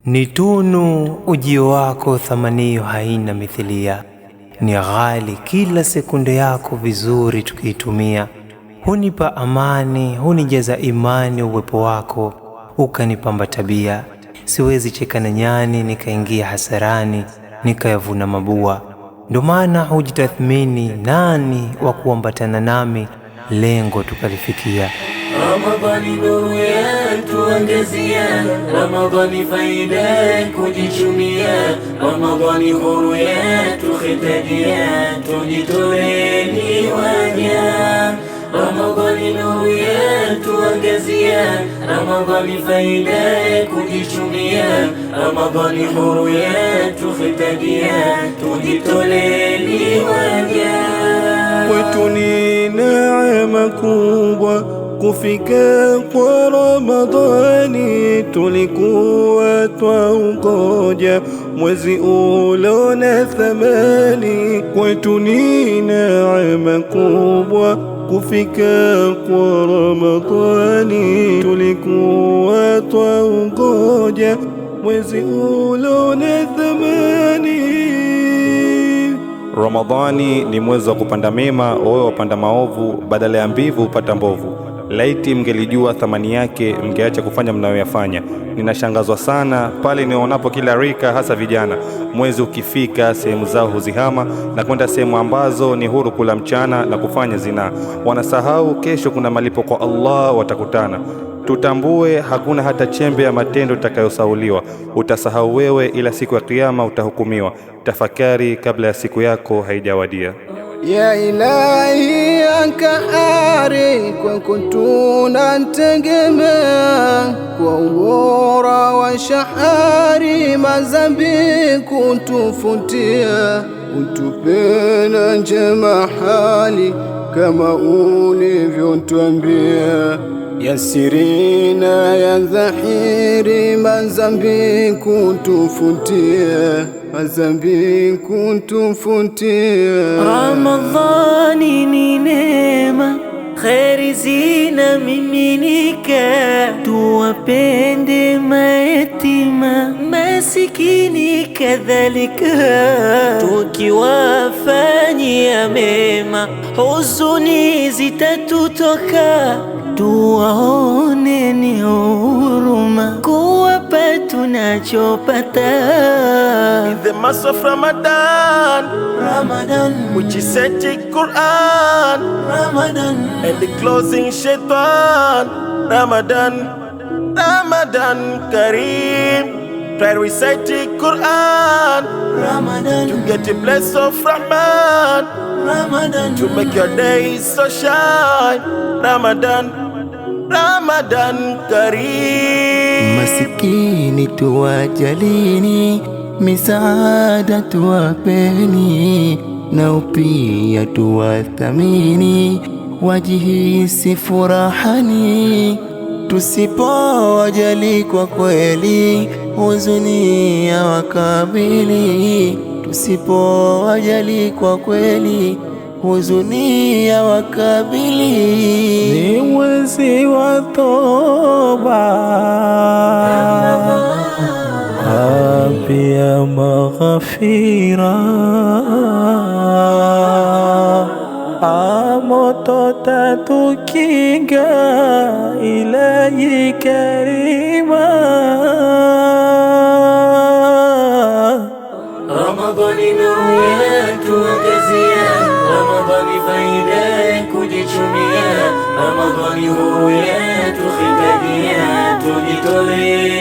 Ni tunu ujio wako, thamaniyo haina mithilia. Ni ghali kila sekunde yako vizuri tukiitumia. Hunipa amani, hunijaza imani uwepo wako, ukanipamba tabia. Siwezi cheka na nyani nikaingia hasarani, nikayavuna mabua. Ndo maana hujitathmini nani wa kuambatana nami, lengo tukalifikia. Ramadhani nuru yetu angezia, Ramadhani faida kujichumia, Ramadhani huru yetu khitadia, tujitoleni waja. Ramadhani nuru yetu angezia, Ramadhani faida kujichumia, Ramadhani huru yetu khitadia, tujitoleni waja. Kwetu ni neema kubwa kufika kwa Ramadhani, tulikuwa twaungoja mwezi ulo na thamani. Kwetu ni neema kubwa kufika kwa Ramadhani, tulikuwa twaungoja mwezi ulo na thamani. Ramadhani ni mwezi wa kupanda mema, wewe wapanda maovu, badala ya mbivu upata mbovu. Laiti mngelijua thamani yake, mngeacha kufanya mnayoyafanya. Ninashangazwa sana pale nionapo kila rika, hasa vijana, mwezi ukifika sehemu zao huzihama na kwenda sehemu ambazo ni huru kula mchana na kufanya zinaa. Wanasahau kesho kuna malipo kwa Allah, watakutana. Tutambue hakuna hata chembe ya matendo utakayosauliwa. Utasahau wewe, ila siku ya Kiyama utahukumiwa. Tafakari kabla ya siku yako haijawadia. Ya Ilahi ya Kahari, kwako tunategemea, kwa ubora wa shahari madhambi kutufutia. Utupe na njema hali kama ulivyotwambia, ya siri na ya dhahiri madhambi kutufutia, madhambi kutufutia. Ramadhani ni neema, kheri zina miminika, tuwapende mayatima, masikini kadhalika. Tukiwafanyia mema, huzuni zitatutoka, tuwaone ni huruma, kuwapa tunachopata. In the month of Ramadan, which is setting Quran, and the closing Shaitan, Ramadan Kareem. Try reciting Quran, to get the blessing of Rahman, to make your days so shine. Ramadan Kareem. Masikini tuwajalini, misaada tuwapeni, na upia tuwathamini, wajihisi furahani. Tusipowajali kwa kweli, huzuni ya wakabili. Tusipowajali kwa kweli, huzuni ya wakabili. Ni mwezi wa toba, pia maghfira, moto tatukinga, Ilahi Karima. Ramadhani nuru yetu angezia, Ramadhani faida kujichumia, Ramadhani huru yetu khitadia, tujitolee